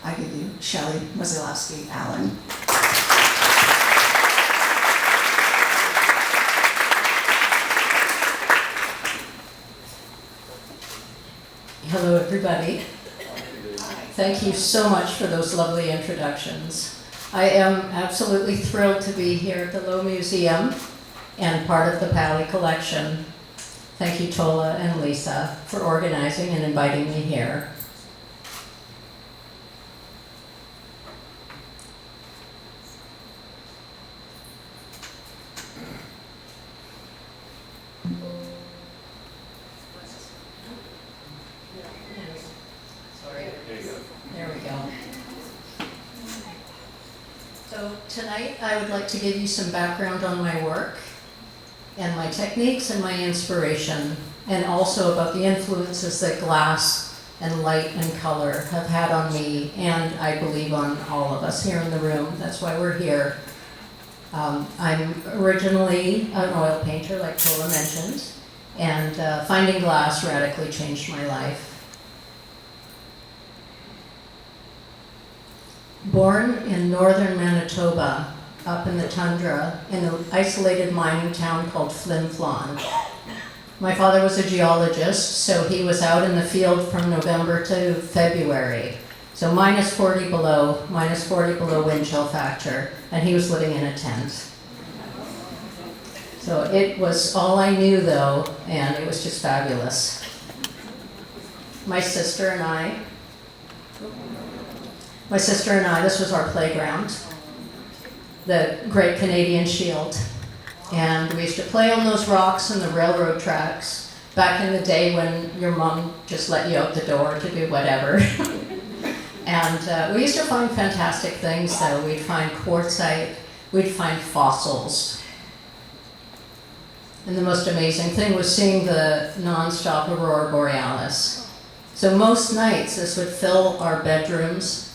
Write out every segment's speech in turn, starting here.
I give you Shelley Muzylowski Allen. Hello, everybody. Thank you so much for those lovely introductions. I am absolutely thrilled to be here at the Lowe Museum and part of the Palley collection. Thank you, Tola and Lisa, for organizing and inviting me here. There we go. So tonight I would like to give you some background on my work and my techniques and my inspiration, and also about the influences that glass and light and color have had on me, and I believe on all of us here in the room. That's why we're here. I'm originally an oil painter, like Tola mentioned, and finding glass radically changed my life. Born in northern Manitoba, up in the tundra, in an isolated mining town called Flin Flon. My father was a geologist, so he was out in the field from November to February. So minus 40 below wind chill factor, and he was living in a tent. So it was all I knew though, and it was just fabulous. My sister and I, this was our playground, the Great Canadian Shield. And we used to play on those rocks and the railroad tracks back in the day when your mom just let you out the door to do whatever. And we used to find fantastic things though. We'd find quartzite, we'd find fossils. And the most amazing thing was seeing the non-stop aurora borealis. So most nights this would fill our bedrooms.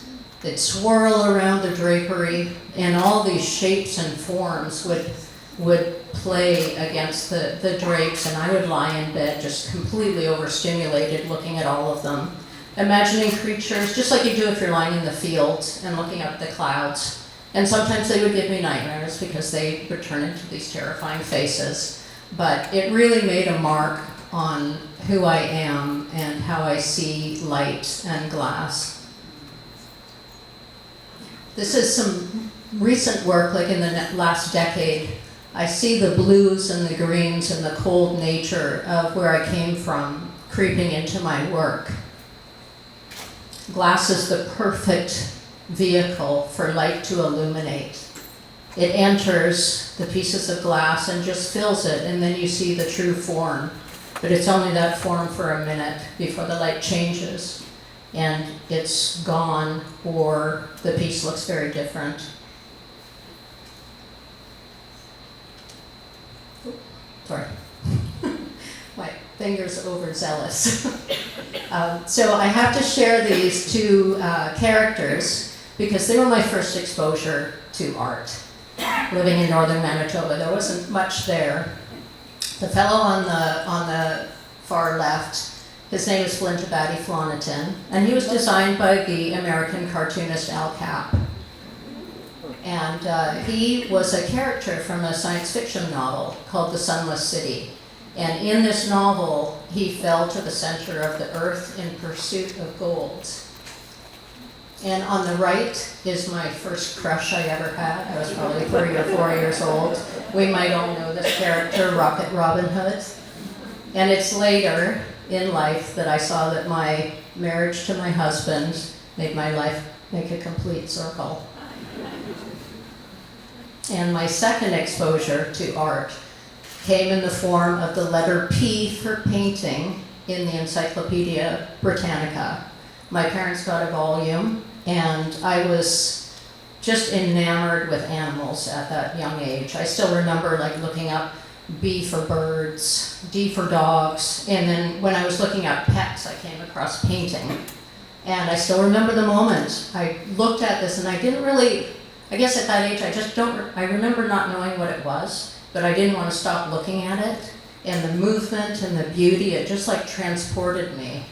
It'd swirl around the drapery, and all these shapes and forms would play against the drapes, and I would lie in bed just completely overstimulated looking at all of them, imagining creatures, just like you do if you're lying in the field and looking up at the clouds. And sometimes they would give me nightmares because they would turn into these terrifying faces. But it really made a mark on who I am and how I see light and glass. This is some recent work, like in the last decade. I see the blues and the greens and the cold nature of where I came from creeping into my work. Glass is the perfect vehicle for light to illuminate. It enters the pieces of glass and just fills it, and then you see the true form. But it's only that form for a minute before the light changes and it's gone, or the piece looks very different. Sorry. My finger's overzealous. So I have to share these two characters because they were my first exposure to art. Living in northern Manitoba, there wasn't much there. The fellow on the far left, his name is Flintabaddy Floniton, and he was designed by the American cartoonist Al Capp. And he was a character from a science fiction novel called The Sunless City. And in this novel, he fell to the center of the earth in pursuit of gold. And on the right is my first crush I ever had. I was probably 3 or 4 years old. We might all know this character, Rocket Robin Hood. And it's later in life that I saw that my marriage to my husband made my life make a complete circle. And my second exposure to art came in the form of the letter P for painting in the Encyclopedia Britannica. My parents got a volume, and I was just enamored with animals at that young age. I still remember like looking up B for birds, D for dogs, and then when I was looking at pets, I came across painting. And I still remember the moment I looked at this, and I didn't really, I guess at that age, I remember not knowing what it was, but I didn't want to stop looking at it. And the movement and the beauty, it just like transported me.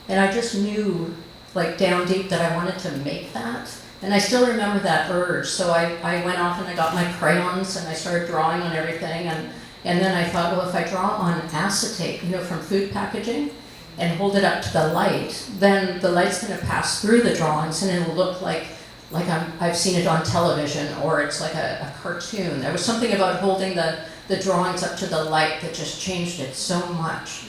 And I just knew like down deep that I wanted to make that. And I still remember that urge. So I went off and I got my crayons and I started drawing on everything. And then I thought, well, if I draw on acetate, from food packaging, and hold it up to the light, then the light's going to pass through the drawings and it'll look like I've seen it on television, or it's like a cartoon. There was something about holding the drawings up to the light that just changed it so much.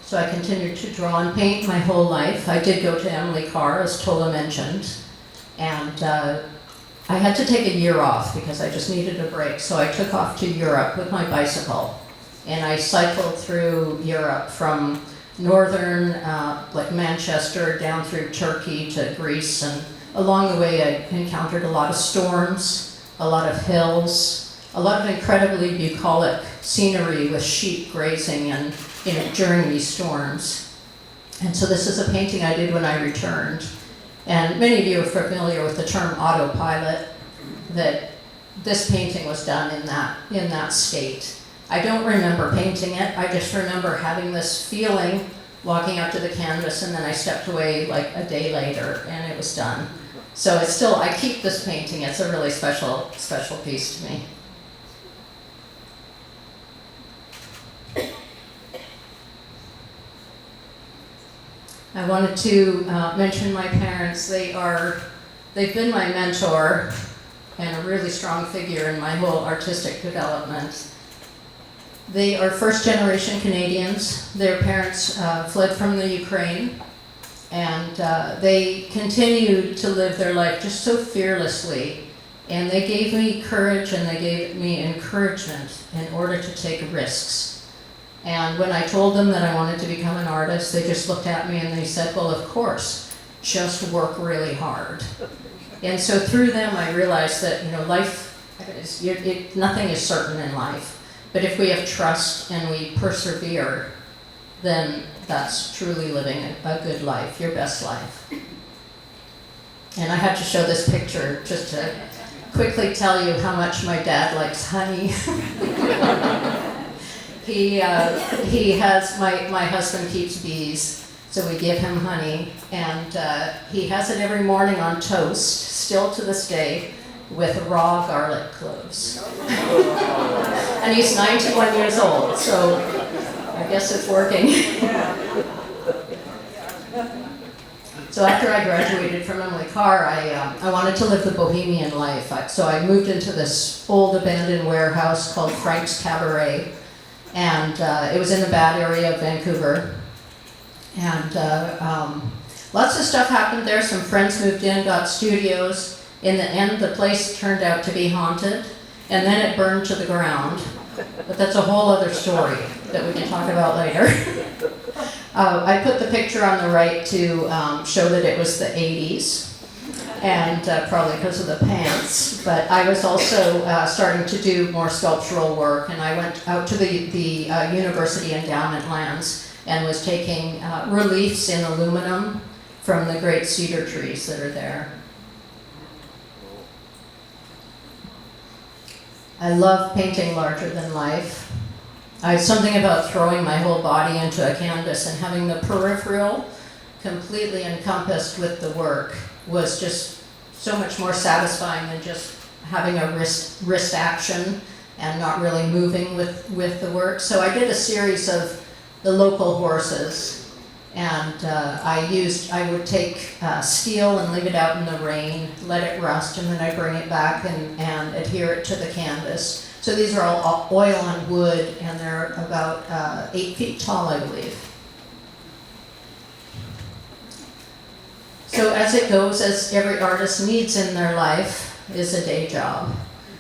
So I continued to draw and paint my whole life. I did go to Emily Carr, as Tola mentioned, and I had to take a year off because I just needed a break. So I took off to Europe with my bicycle, and I cycled through Europe from northern, like Manchester, down through Turkey to Greece, and along the way I encountered a lot of storms, a lot of hills, a lot of incredibly bucolic scenery with sheep grazing and during these storms. And so this is a painting I did when I returned. And many of you are familiar with the term autopilot, that this painting was done in that state. I don't remember painting it, I just remember having this feeling walking up to the canvas, and then I stepped away like a day later and it was done. So it's still, I keep this painting, it's a really special piece to me. I wanted to mention my parents. They've been my mentor and a really strong figure in my whole artistic development. They are first generation Canadians. Their parents fled from the Ukraine, and they continued to live their life just so fearlessly. And they gave me courage and they gave me encouragement in order to take risks. And when I told them that I wanted to become an artist, they just looked at me and they said, well, of course, just work really hard. And so through them, I realized that, life, nothing is certain in life. But if we have trust and we persevere, then that's truly living a good life, your best life. And I had to show this picture just to quickly tell you how much my dad likes honey. He has, my husband keeps bees, so we give him honey, and he has it every morning on toast, still to this day, with raw garlic cloves. And he's 91 years old, so I guess it's working. So after I graduated from Emily Carr, I wanted to live the bohemian life. So I moved into this old abandoned warehouse called Frank's Cabaret. And it was in the bad area of Vancouver. And lots of stuff happened there. Some friends moved in, got studios. In the end, the place turned out to be haunted, and then it burned to the ground. But that's a whole other story that we can talk about later. I put the picture on the right to show that it was the 80s. And probably because of the pants, but I was also starting to do more sculptural work, and I went out to the university endowment lands and was taking reliefs in aluminum from the great cedar trees that are there. I love painting larger than life. Something about throwing my whole body into a canvas and having the peripheral completely encompassed with the work was just so much more satisfying than just having a wrist action and not really moving with the work. So I did a series of the local horses, and I would take steel and leave it out in the rain, let it rust, and then I bring it back and adhere it to the canvas. So these are all oil on wood, and they're about 8 feet tall, I believe. So as it goes, as every artist needs in their life, is a day job.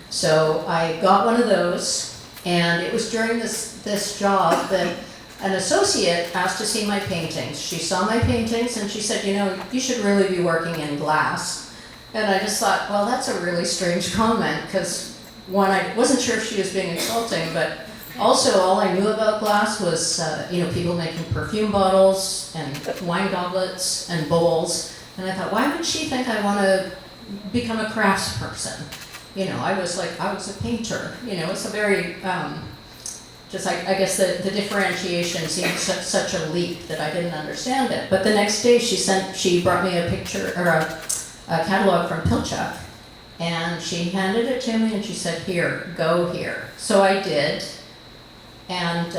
So I got one of those, and it was during this job that an associate asked to see my paintings. She saw my paintings and she said, you should really be working in glass. And I just thought, well, that's a really strange comment, because one, I wasn't sure if she was being insulting, but also all I knew about glass was, people making perfume bottles and wine goblets and bowls. And I thought, why would she think I want to become a craftsperson? I was a painter. It's a very just I guess the differentiation seemed such a leap that I didn't understand it. But the next day she brought me a picture or a catalog from Pilchuck, and she handed it to me and she said, "Here, go here." So I did, and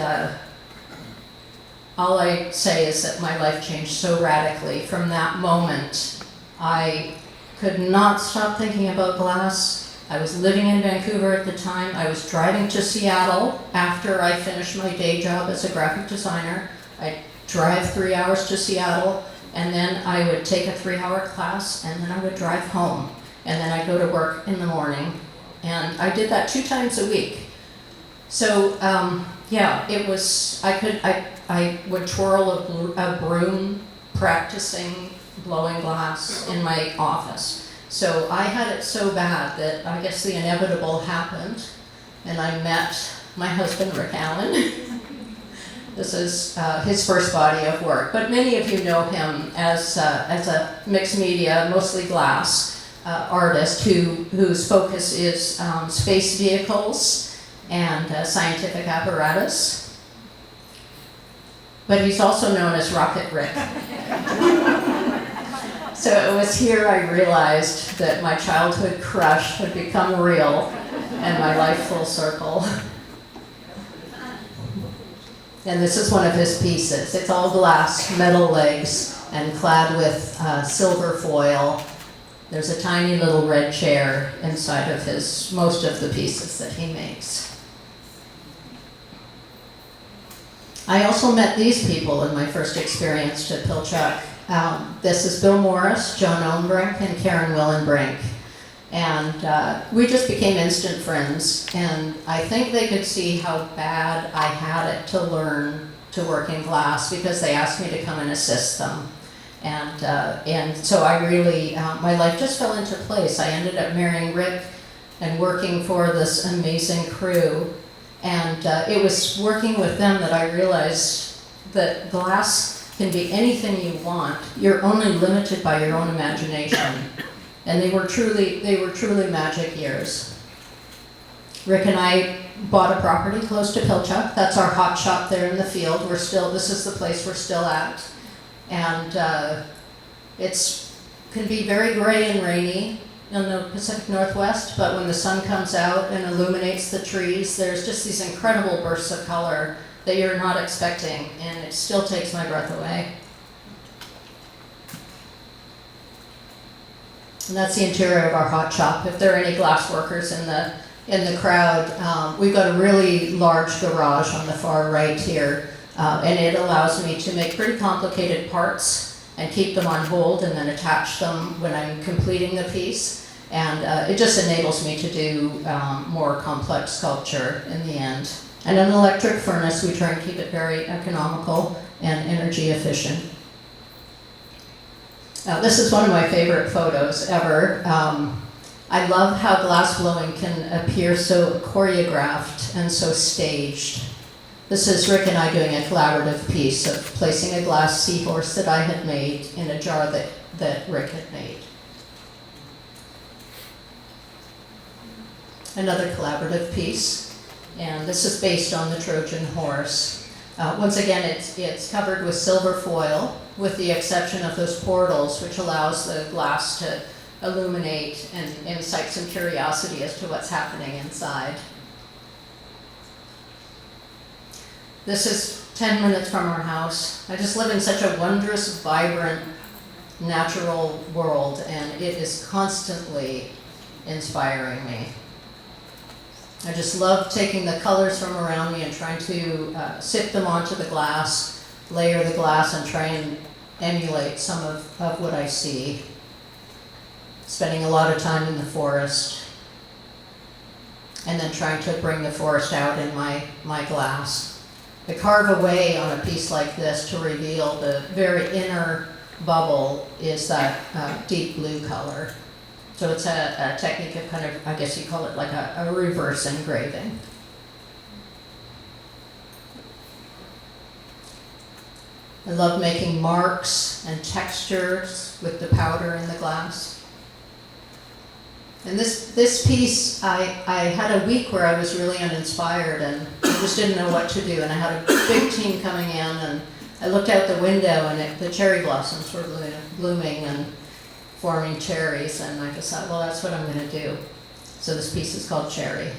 all I say is that my life changed so radically. From that moment, I could not stop thinking about glass. I was living in Vancouver at the time. I was driving to Seattle after I finished my day job as a graphic designer. I'd drive 3 hours to Seattle, and then I would take a 3-hour class, and then I would drive home. And then I'd go to work in the morning. And I did that 2 times a week. So, yeah, it was, I would twirl a broom practicing blowing glass in my office. So I had it so bad that I guess the inevitable happened, and I met my husband, Rick Allen. This is his first body of work, but many of you know him as a mixed media, mostly glass artist whose focus is space vehicles and scientific apparatus. But he's also known as Rocket Rick. So it was here I realized that my childhood crush had become real and my life full circle. And this is one of his pieces. It's all glass, metal legs, and clad with silver foil. There's a tiny little red chair inside of most of the pieces that he makes. I also met these people in my first experience to Pilchuck. This is Bill Morris, Joan Ohnbrink, and Karen Willenbrink. And we just became instant friends. And I think they could see how bad I had it to learn to work in glass because they asked me to come and assist them. And so I really, my life just fell into place. I ended up marrying Rick and working for this amazing crew. And it was working with them that I realized that glass can be anything you want. You're only limited by your own imagination. And they were truly magic years. Rick and I bought a property close to Pilchuck. That's our hot shop there in the field. This is the place we're still at. And can be very gray and rainy in the Pacific Northwest, but when the sun comes out and illuminates the trees, there's just these incredible bursts of color that you're not expecting, and it still takes my breath away. And that's the interior of our hot shop. If there are any glass workers in the crowd, we've got a really large garage on the far right here, and it allows me to make pretty complicated parts and keep them on hold and then attach them when I'm completing the piece. And it just enables me to do more complex sculpture in the end. And an electric furnace, we try and keep it very economical and energy efficient. This is one of my favorite photos ever. I love how glass blowing can appear so choreographed and so staged. This is Rick and I doing a collaborative piece of placing a glass seahorse that I had made in a jar that Rick had made. Another collaborative piece, and this is based on the Trojan horse. Once again, it's covered with silver foil, with the exception of those portals, which allows the glass to illuminate and incite some curiosity as to what's happening inside. This is 10 minutes from our house. I just live in such a wondrous, vibrant, natural world, and it is constantly inspiring me. I just love taking the colors from around me and trying to sift them onto the glass, layer the glass, and try and emulate some of what I see. Spending a lot of time in the forest, and then trying to bring the forest out in my glass. I carve away on a piece like this to reveal the very inner bubble is that deep blue color. So it's a technique of kind of, I guess you call it like a reverse engraving. I love making marks and textures with the powder in the glass. And this piece, I had a week where I was really uninspired and I just didn't know what to do. And I had a big team coming in, and I looked out the window and the cherry blossoms were blooming and forming cherries. And I just thought, well, that's what I'm going to do. So this piece is called Cherry.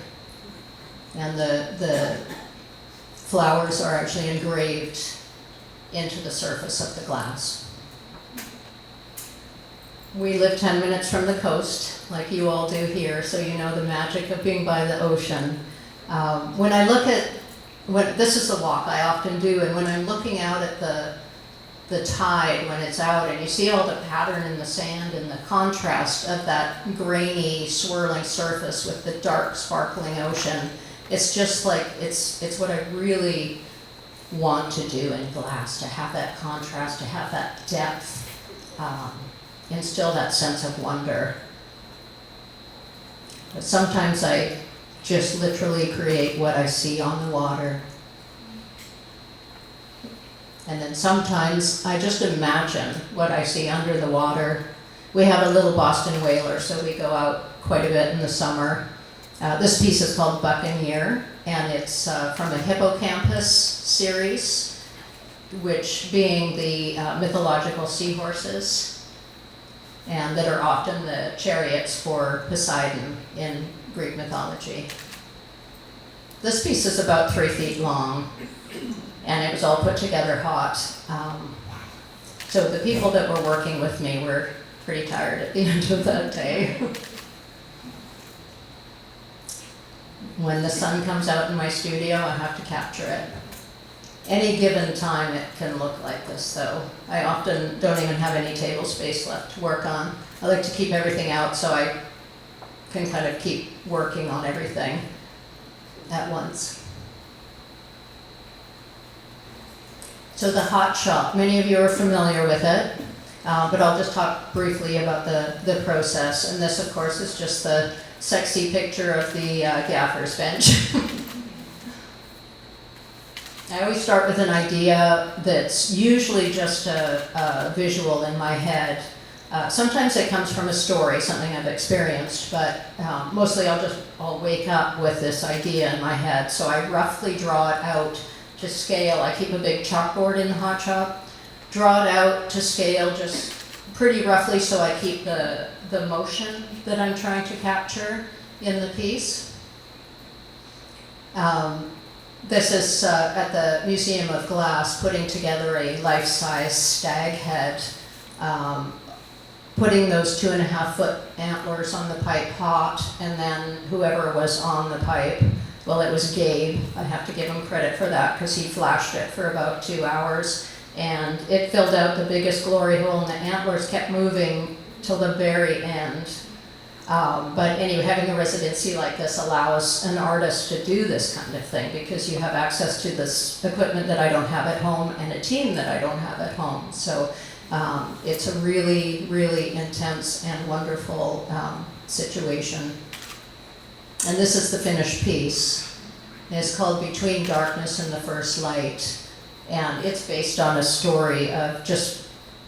And the flowers are actually engraved into the surface of the glass. We live 10 minutes from the coast, like you all do here, so you know the magic of being by the ocean. When I look at, this is the walk I often do, and when I'm looking out at the tide when it's out, and you see all the pattern in the sand and the contrast of that grainy, swirling surface with the dark, sparkling ocean, it's just like, it's what I really want to do in glass, to have that contrast, to have that depth. Instill that sense of wonder. But sometimes I just literally create what I see on the water. And then sometimes I just imagine what I see under the water. We have a little Boston whaler, so we go out quite a bit in the summer. This piece is called Buccaneer, and it's from a hippocampus series, which being the mythological seahorses, and that are often the chariots for Poseidon in Greek mythology. This piece is about 3 feet long, and it was all put together hot. So the people that were working with me were pretty tired at the end of that day. When the sun comes out in my studio, I have to capture it. Any given time it can look like this, though. I often don't even have any table space left to work on. I like to keep everything out so I can kind of keep working on everything at once. So the hot shop, many of you are familiar with it, but I'll just talk briefly about the process. And this, of course, is just the sexy picture of the gaffer's bench. I always start with an idea that's usually just a visual in my head. Sometimes it comes from a story, something I've experienced, but mostly I'll wake up with this idea in my head. So I roughly draw it out to scale. I keep a big chalkboard in the hot shop, draw it out to scale just pretty roughly so I keep the motion that I'm trying to capture in the piece. This is at the Museum of Glass, putting together a life-size stag head, putting those 2.5-foot antlers on the pipe hot, and then whoever was on the pipe, well, it was Gabe. I have to give him credit for that because he flashed it for about 2 hours, and it filled out the biggest glory hole, and the antlers kept moving till the very end. But anyway, having a residency like this allows an artist to do this kind of thing because you have access to this equipment that I don't have at home and a team that I don't have at home. So it's a really, really intense and wonderful situation. And this is the finished piece. It's called Between Darkness and the First Light. And it's based on a story of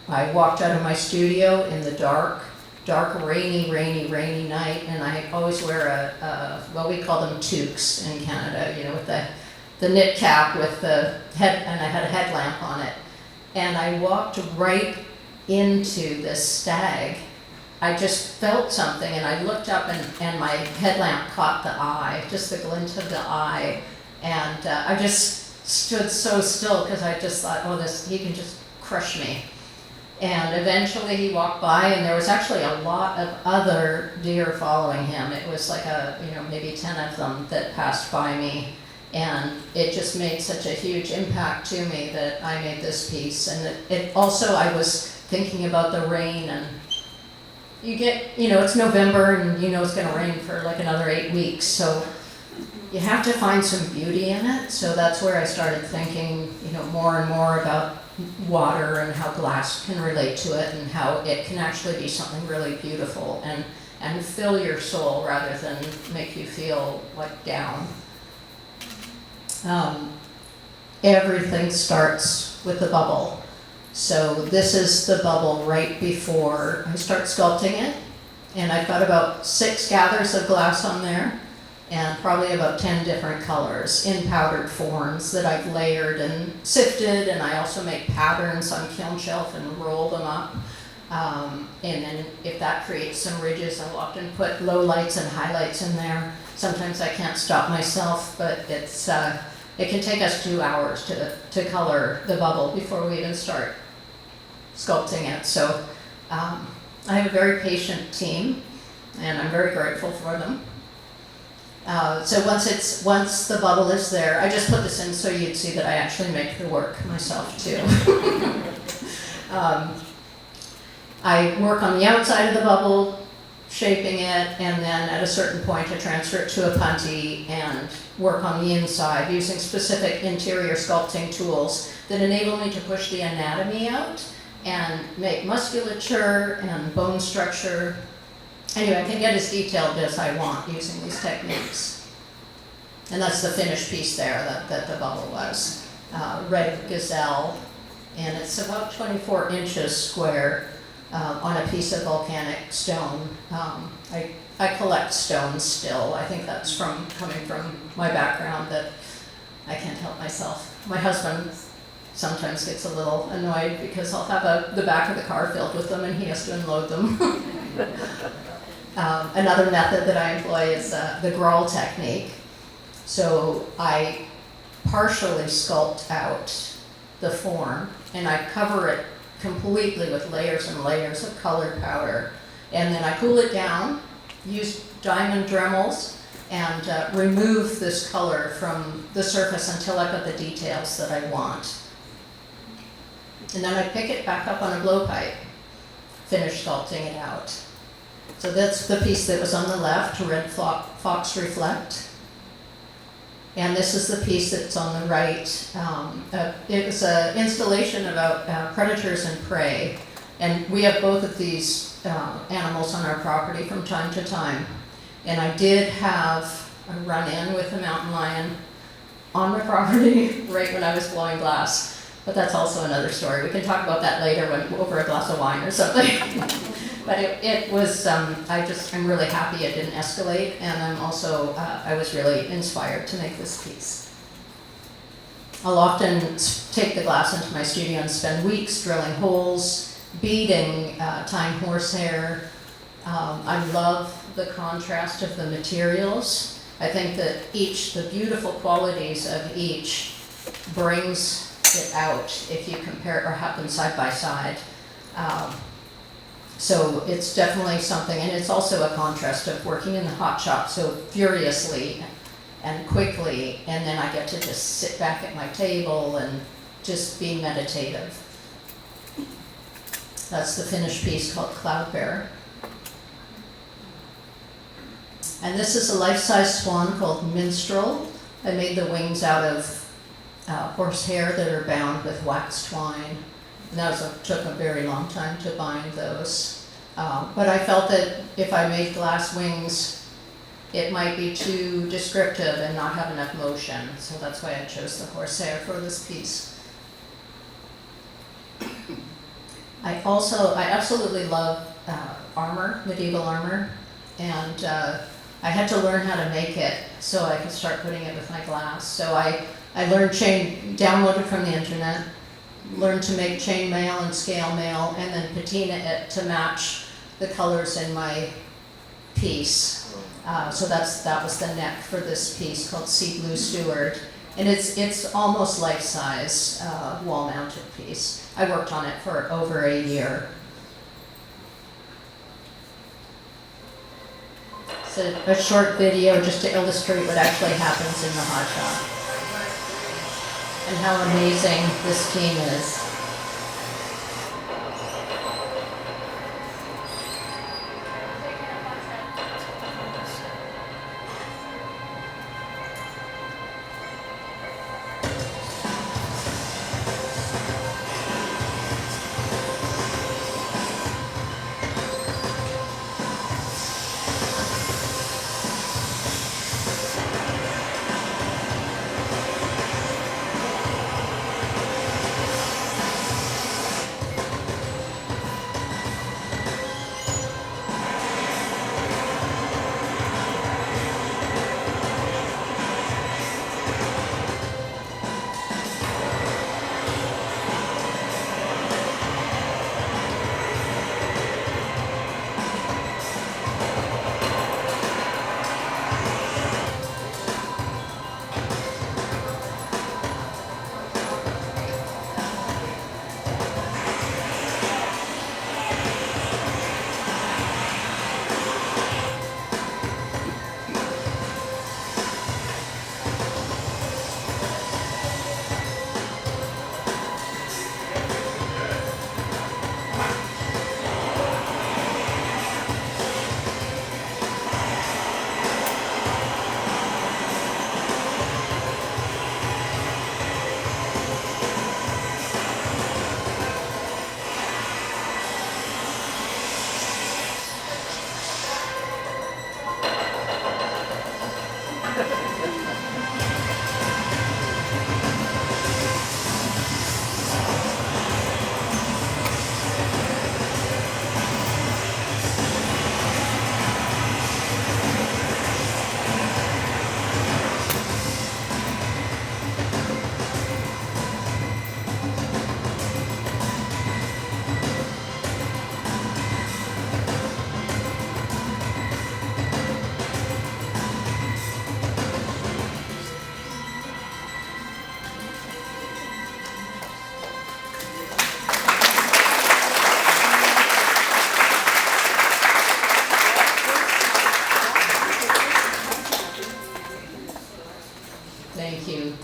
I walked out of my studio in the dark, rainy night, and I always wear well, we call them toques in Canada, with the knit cap with the head, and I had a headlamp on it. And I walked right into this stag. I just felt something, and I looked up, and my headlamp caught the eye, just the glint of the eye, and I just stood so still because I just thought, he can just crush me. And eventually he walked by, and there was actually a lot of other deer following him. It was like maybe 10 of them that passed by me. And it just made such a huge impact to me that I made this piece. And it also, I was thinking about the rain, and you get, it's November, and it's gonna rain for like another 8 weeks. So you have to find some beauty in it. So that's where I started thinking, more and more about water and how glass can relate to it, and how it can actually be something really beautiful and fill your soul rather than make you feel like down. Everything starts with the bubble. So this is the bubble right before I start sculpting it. And I've got about 6 gathers of glass on there, and probably about 10 different colors in powdered forms that I've layered and sifted, and I also make patterns on kiln shelf and roll them up. And then if that creates some ridges, I'll often put low lights and highlights in there. Sometimes I can't stop myself, but it's it can take us 2 hours to color the bubble before we even start sculpting it. So I have a very patient team, and I'm very grateful for them. So once the bubble is there, I just put this in so you'd see that I actually make the work myself too. I work on the outside of the bubble, shaping it, and then at a certain point I transfer it to a punty and work on the inside using specific interior sculpting tools that enable me to push the anatomy out and make musculature and bone structure. Anyway, I can get as detailed as I want using these techniques. And that's the finished piece there that the bubble was. Red gazelle, and it's about 24 inches square on a piece of volcanic stone. I collect stones still. I think that's coming from my background that I can't help myself. My husband sometimes gets a little annoyed because I'll have the back of the car filled with them and he has to unload them. Another method that I employ is the Grawl technique. So I partially sculpt out the form and I cover it completely with layers and layers of colored powder. And then I cool it down, use diamond Dremels, and remove this color from the surface until I've got the details that I want. And then I pick it back up on a blowpipe, finish sculpting it out. So that's the piece that was on the left, Red Fox Reflect. And this is the piece that's on the right. It was an installation about predators and prey. And we have both of these animals on our property from time to time. And I did have a run-in with a mountain lion on my property right when I was blowing glass. But that's also another story. We can talk about that later over a glass of wine or something. But it was, I'm really happy it didn't escalate, and I'm also, I was really inspired to make this piece. I'll often take the glass into my studio and spend weeks drilling holes, beading time horsehair. I love the contrast of the materials. I think that the beautiful qualities of each brings it out if you compare or have them side by side. So it's definitely something, and it's also a contrast of working in the hot shop so furiously and quickly, and then I get to just sit back at my table and just be meditative. That's the finished piece called Cloud Bear. And this is a life-size swan called Minstrel. I made the wings out of horsehair that are bound with wax twine. And that took a very long time to bind those. But I felt that if I made glass wings, it might be too descriptive and not have enough motion. So that's why I chose the horsehair for this piece. I absolutely love armor, medieval armor. And I had to learn how to make it so I could start putting it with my glass. So I learned downloaded from the internet, learned to make chain mail and scale mail, and then patina it to match the colors in my piece. So that was the neck for this piece called Sea Blue Steward. And it's almost life-size wall-mounted piece. I worked on it for over a year. It's a short video just to illustrate what actually happens in the hot shop and how amazing this team is.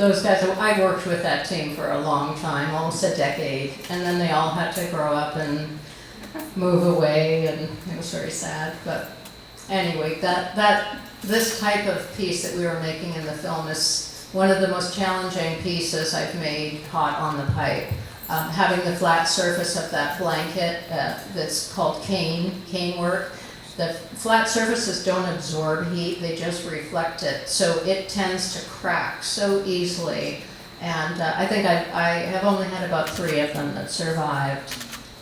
those guys, I worked with that team for a long time, almost a decade, and then they all had to grow up and move away, and it was very sad. But anyway, this type of piece that we were making in the film is one of the most challenging pieces I've made hot on the pipe. Having the flat surface of that blanket that's called cane work. The flat surfaces don't absorb heat, they just reflect it. So it tends to crack so easily. And I think I have only had about 3 of them that survived.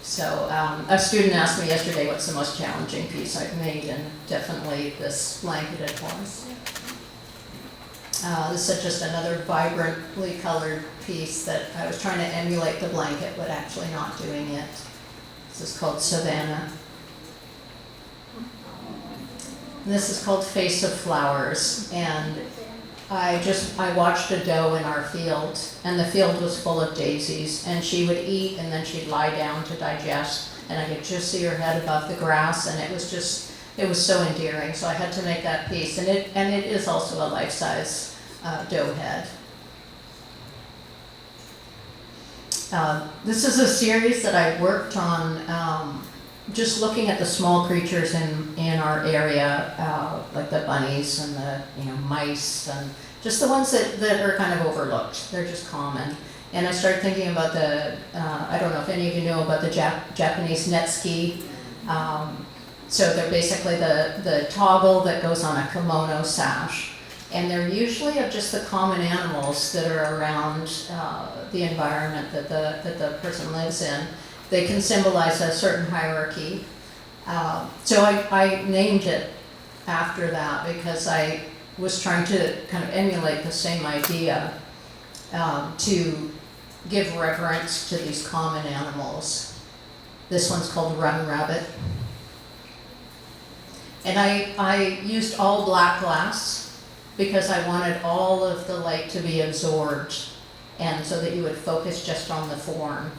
So a student asked me yesterday what's the most challenging piece I've made, and definitely this blanketed horse. This is just another vibrantly colored piece that I was trying to emulate the blanket, but actually not doing it. This is called Savannah. And this is called Face of Flowers, and I watched a doe in our field, and the field was full of daisies, and she would eat and then she'd lie down to digest, and I could just see her head above the grass, and it was so endearing. So I had to make that piece, and it is also a life-size doe head. This is a series that I worked on just looking at the small creatures in our area, like the bunnies and the mice, and just the ones that are kind of overlooked. They're just common. And I started thinking about I don't know if any of you know about the Japanese netsuke. So they're basically the toggle that goes on a kimono sash. And they're usually of just the common animals that are around the environment that the person lives in. They can symbolize a certain hierarchy. So I named it after that because I was trying to kind of emulate the same idea to give reverence to these common animals. This one's called Run Rabbit. And I used all black glass because I wanted all of the light to be absorbed, and so that you would focus just on the form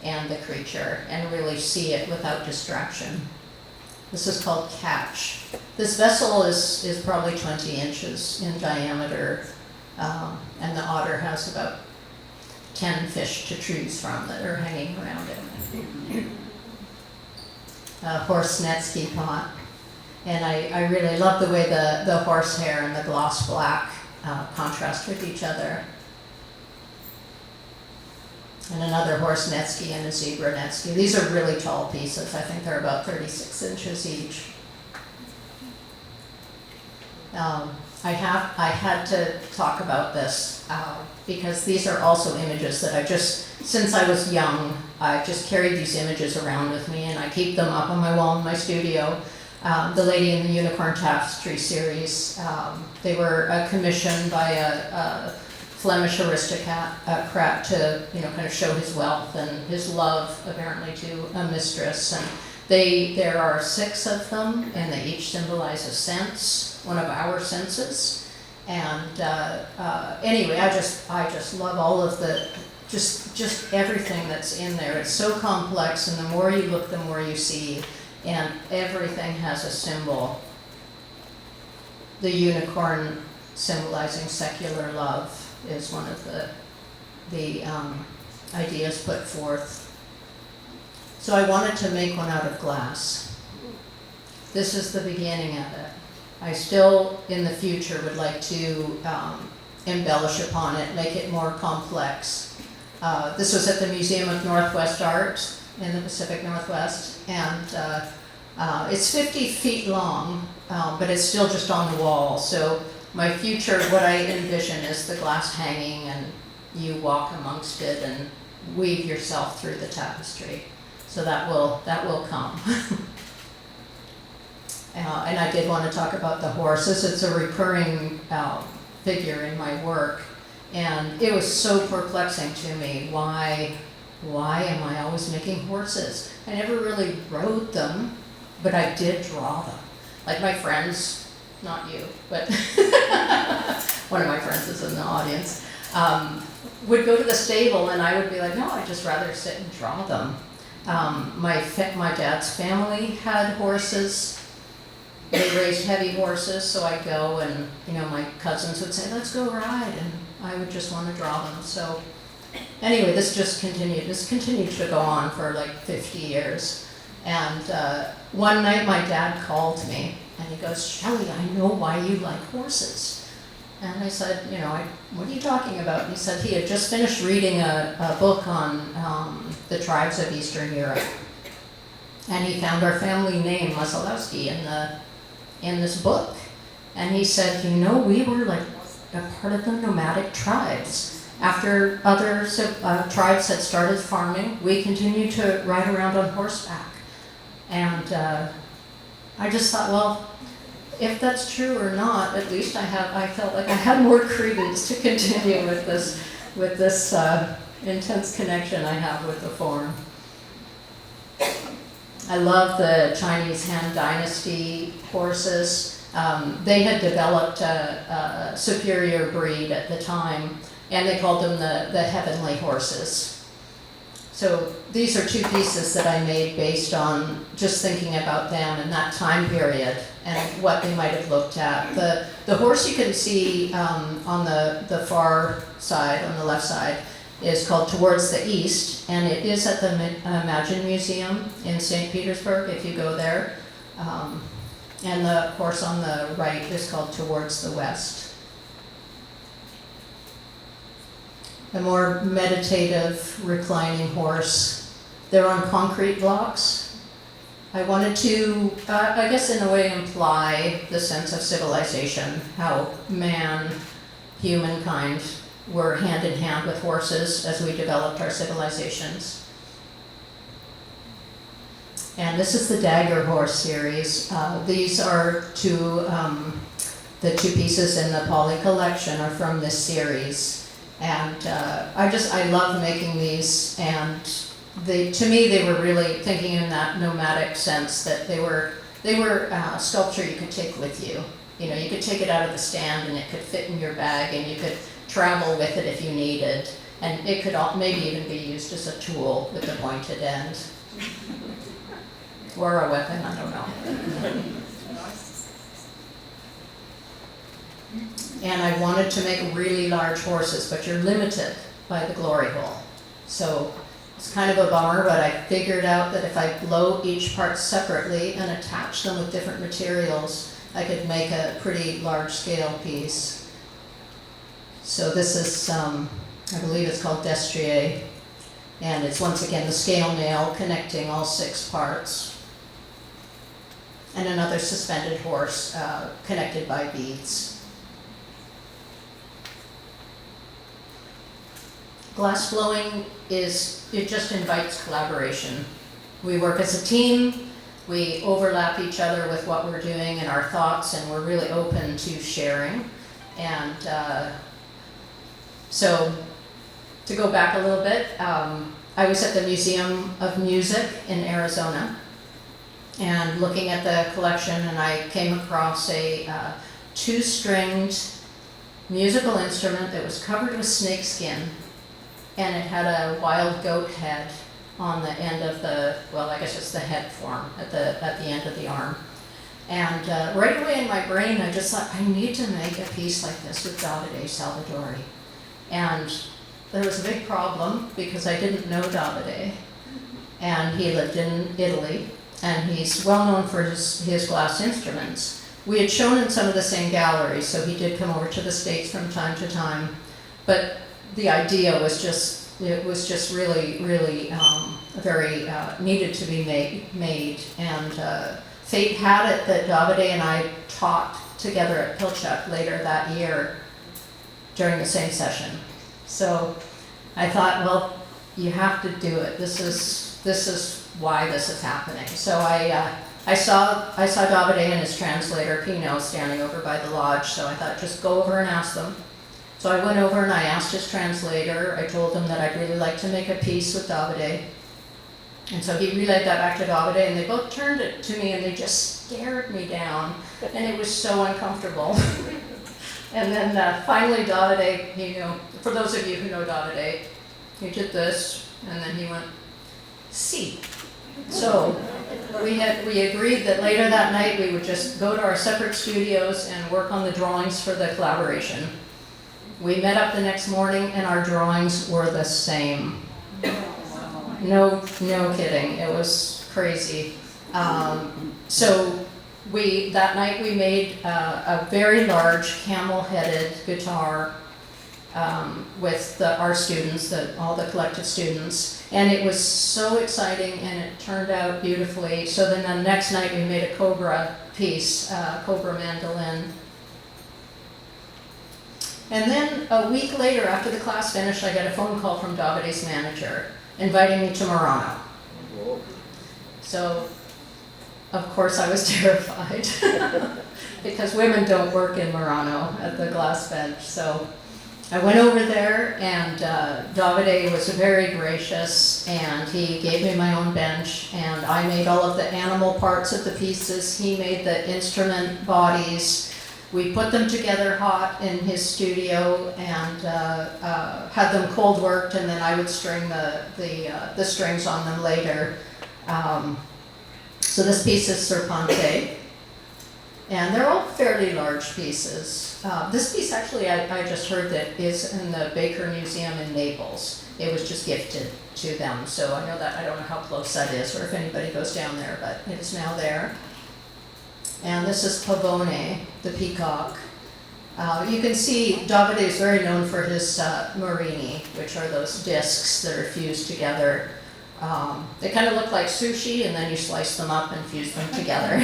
and the creature and really see it without distraction. This is called Catch. This vessel is probably 20 inches in diameter, and the otter has about 10 fish to choose from that are hanging around it. A horse netsuke pot. And I really love the way the horsehair and the gloss black contrast with each other. And another horse netsuke and a zebra netsuke. These are really tall pieces. I think they're about 36 inches each. I had to talk about this because these are also images that since I was young, I just carried these images around with me, and I keep them up on my wall in my studio. The Lady in the Unicorn Tapestry series, they were commissioned by a Flemish aristocrat to kind of show his wealth and his love apparently to a mistress. And there are 6 of them, and they each symbolize a sense, one of our senses. And anyway, I just love all of the just everything that's in there. It's so complex, and the more you look, the more you see. And everything has a symbol. The unicorn symbolizing secular love is one of the ideas put forth. So I wanted to make one out of glass. This is the beginning of it. I still, in the future, would like to embellish upon it, make it more complex. This was at the Museum of Northwest Art in the Pacific Northwest, and it's 50 feet long, but it's still just on the wall. So my future, what I envision is the glass hanging, and you walk amongst it and weave yourself through the tapestry. So that will come. And I did want to talk about the horses. It's a recurring figure in my work, and it was so perplexing to me. Why am I always making horses? I never really rode them, but I did draw them. Like my friends, not you, but one of my friends is in the audience, would go to the stable, and I would be like, no, I'd just rather sit and draw them. My dad's family had horses. They raised heavy horses, so I'd go, and my cousins would say, let's go ride, and I would just want to draw them. So anyway, this continued to go on for like 50 years. And one night my dad called me and he goes, "Shelley, I know why you like horses." And I said, what are you talking about? And he said he had just finished reading a book on the tribes of Eastern Europe. And he found our family name, Muzylowski, in this book. And he said, we were like a part of the nomadic tribes. After other tribes had started farming, we continued to ride around on horseback. And I just thought, well, if that's true or not, at least I felt like I had more credence to continue with this intense connection I have with the form. I love the Chinese Han Dynasty horses. They had developed a superior breed at the time, and they called them the heavenly horses. So these are two pieces that I made based on just thinking about them in that time period and what they might have looked at. The horse you can see on the far side, on the left side, is called Towards the East, and it is at the Imagine Museum in St. Petersburg, if you go there. And the horse on the right is called Towards the West. A more meditative, reclining horse. They're on concrete blocks. I wanted to, I guess in a way, imply the sense of civilization, how humankind, were hand in hand with horses as we developed our civilizations. And this is the Dagger Horse series. These are the two pieces in the Palley collection are from this series. And I love making these, and to me they were really thinking in that nomadic sense that they were sculpture you could take with you. You could take it out of the stand and it could fit in your bag and you could travel with it if you needed. And it could maybe even be used as a tool with a pointed end. Or a weapon, I don't know. And I wanted to make really large horses, but you're limited by the glory hole. So it's kind of a bummer, but I figured out that if I blow each part separately and attach them with different materials, I could make a pretty large scale piece. So this is, I believe it's called Destrier, and it's once again the scale nail connecting all 6 parts. And another suspended horse connected by beads. Glass blowing it just invites collaboration. We work as a team, we overlap each other with what we're doing and our thoughts, and we're really open to sharing. And so, to go back a little bit, I was at the Museum of Music in Arizona, and looking at the collection, and I came across a 2-stringed musical instrument that was covered with snakeskin, and it had a wild goat head on the end of I guess it's the head form at the end of the arm. And right away in my brain, I just thought, I need to make a piece like this with Davide Salvadori. And there was a big problem because I didn't know Davide, and he lived in Italy, and he's well known for his glass instruments. We had shown in some of the same galleries, so he did come over to the States from time to time, but the idea was just really, really very needed to be made. And fate had it that Davide and I taught together at Pilchuck later that year during the same session. So I thought, well, you have to do it. This is why this is happening. So I saw Davide and his translator Pino standing over by the lodge. So I thought, just go over and ask them. So I went over and I asked his translator. I told him that I'd really like to make a piece with Davide. And so he relayed that back to Davide, and they both turned it to me and they just stared me down, and it was so uncomfortable. And then finally Davide, for those of you who know Davide, he did this, and then he went, "Si." So we agreed that later that night we would just go to our separate studios and work on the drawings for the collaboration. We met up the next morning and our drawings were the same. No kidding, it was crazy. So that night we made a very large camel-headed guitar with our students, all the collected students, and it was so exciting and it turned out beautifully. So then the next night we made a cobra piece, cobra mandolin. And then a week later, after the class finished, I got a phone call from Davide's manager inviting me to Murano. So, of course, I was terrified because women don't work in Murano at the glass bench. So I went over there, and Davide was very gracious, and he gave me my own bench, and I made all of the animal parts of the pieces. He made the instrument bodies. We put them together hot in his studio and had them cold worked, and then I would string the strings on them later. So this piece is Serpente, and they're all fairly large pieces. This piece actually I just heard that is in the Baker Museum in Naples. It was just gifted to them, so I don't know how close that is or if anybody goes down there, but it's now there. And this is Pavone, the peacock. You can see Davide is very known for his morini, which are those discs that are fused together. They kind of look like sushi, and then you slice them up and fuse them together.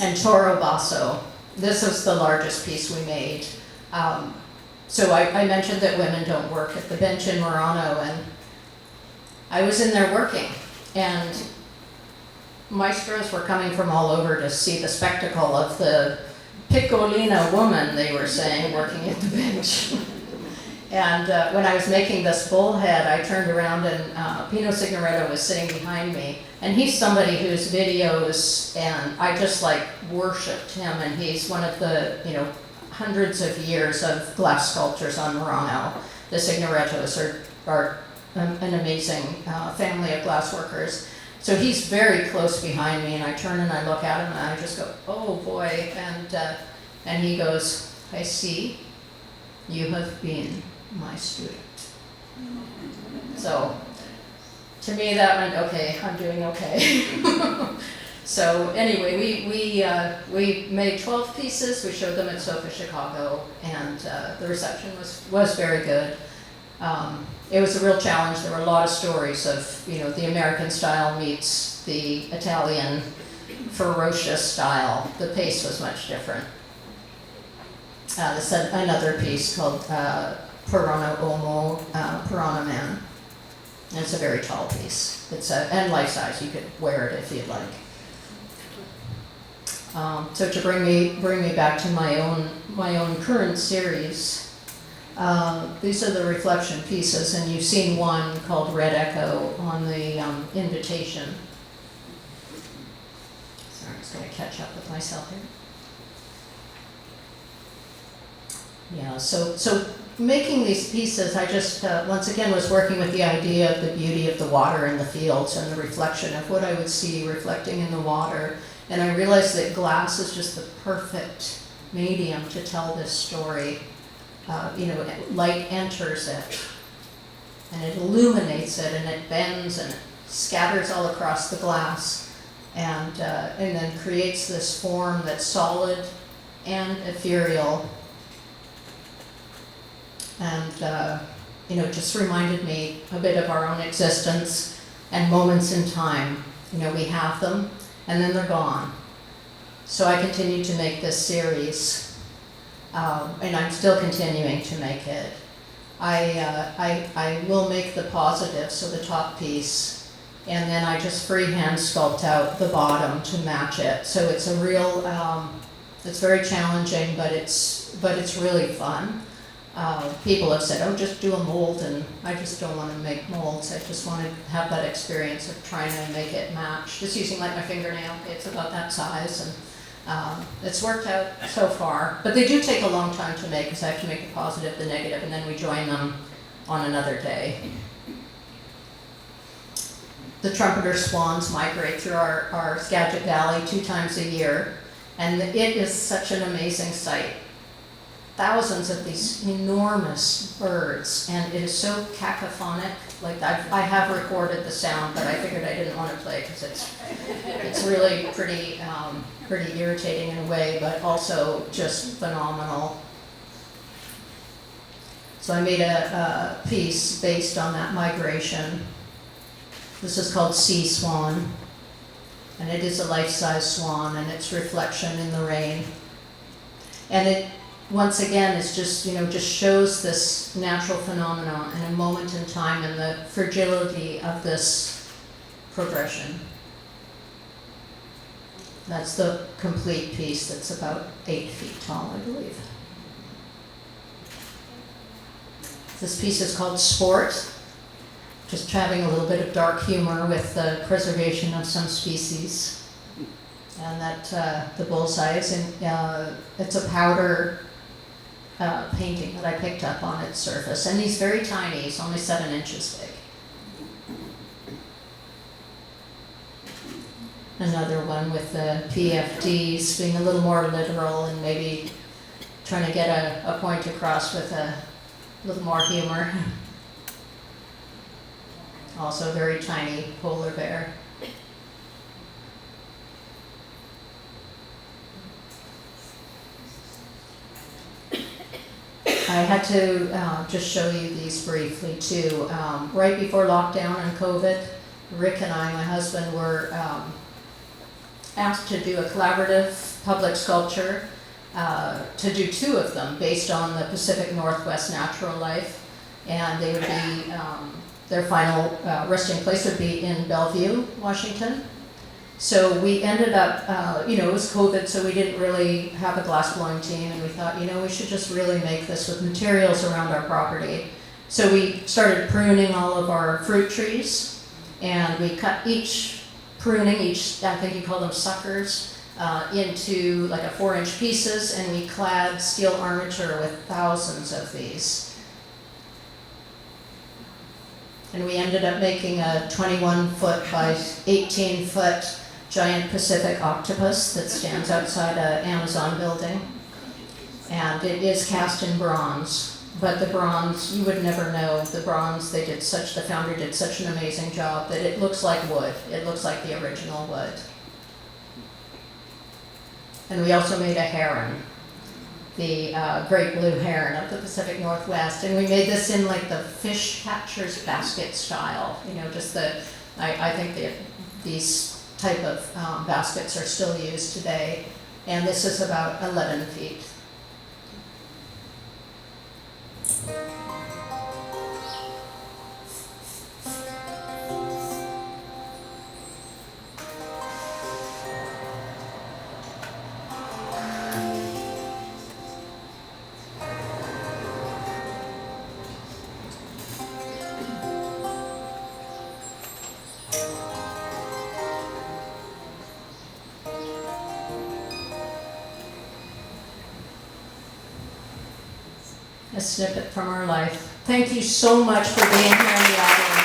And Toro Basso. This is the largest piece we made. So I mentioned that women don't work at the bench in Murano, and I was in there working, and maestros were coming from all over to see the spectacle of the piccolina woman, they were saying, working at the bench. And when I was making this bullhead, I turned around and Pino Signoretto was sitting behind me. And he's somebody whose videos, and I just like worshipped him, and he's one of the, hundreds of years of glass sculptures on Murano. The Signorettos are an amazing family of glass workers. So he's very close behind me, and I turn and I look at him, and I just go, oh boy, and he goes, I see, you have been my student. So to me that meant, okay, I'm doing okay. So anyway, we made 12 pieces, we showed them at SOFA Chicago, and the reception was very good. It was a real challenge. There were a lot of stories of, the American style meets the Italian ferocious style. The pace was much different. This is another piece called Perona Uomo, Perona Man. And it's a very tall piece. And life size. You could wear it if you'd like. So to bring me back to my own current series. These are the reflection pieces, and you've seen one called Red Echo on the invitation. Sorry, I'm just going to catch up with myself here. Yeah, so making these pieces, I just, once again, was working with the idea of the beauty of the water in the fields and the reflection of what I would see reflecting in the water. And I realized that glass is just the perfect medium to tell this story. Light enters it, and it illuminates it, and it bends, and it scatters all across the glass, and then creates this form that's solid and ethereal. And it just reminded me a bit of our own existence and moments in time. We have them, and then they're gone. So I continued to make this series. And I'm still continuing to make it. I will make the positive, so the top piece, and then I just freehand sculpt out the bottom to match it. So it's a real, it's very challenging, but it's really fun. People have said, oh, just do a mold, and I just don't want to make molds. I just want to have that experience of trying to make it match. Just using like my fingernail, it's about that size, and it's worked out so far, but they do take a long time to make because I have to make the positive, the negative, and then we join them on another day. The trumpeter swans migrate through our Skagit Valley 2 times a year, and it is such an amazing sight. thousands of these enormous birds, and it is so cacophonic. Like I have recorded the sound, but I figured I didn't want to play because it's really pretty irritating in a way, but also just phenomenal. So I made a piece based on that migration. This is called Sea Swan, and it is a life-size swan, and its reflection in the rain. And it, once again, is just, just shows this natural phenomenon in a moment in time and the fragility of this progression. That's the complete piece that's about 8 feet tall, I believe. This piece is called Sport, just having a little bit of dark humor with the preservation of some species. And that the bullseye is it's a powder painting that I picked up on its surface. And he's very tiny, he's only 7 inches big. Another one with the PFDs being a little more literal and maybe trying to get a point across with a little more humor. Also very tiny polar bear. I had to just show you these briefly too. Right before lockdown and COVID, Rick and I, my husband, were asked to do a collaborative public sculpture, to do 2 of them based on the Pacific Northwest natural life. And they would be, their final resting place would be in Bellevue, Washington. So we ended up, it was COVID, so we didn't really have a glass blowing team, and we thought, we should just really make this with materials around our property. So we started pruning all of our fruit trees, and we cut I think you call them suckers, into like a 4-inch pieces, and we clad steel armature with thousands of these. And we ended up making a 21-foot by 18-foot giant Pacific octopus that stands outside an Amazon building. And it is cast in bronze. But the bronze, you would never know. The bronze, the foundry did such an amazing job that it looks like wood. It looks like the original wood. And we also made a heron, the great blue heron of the Pacific Northwest. And we made this in like the fish catcher's basket style. I think these type of baskets are still used today. And this is about 11 feet. A snippet from our life. Thank you so much for being here in the audience.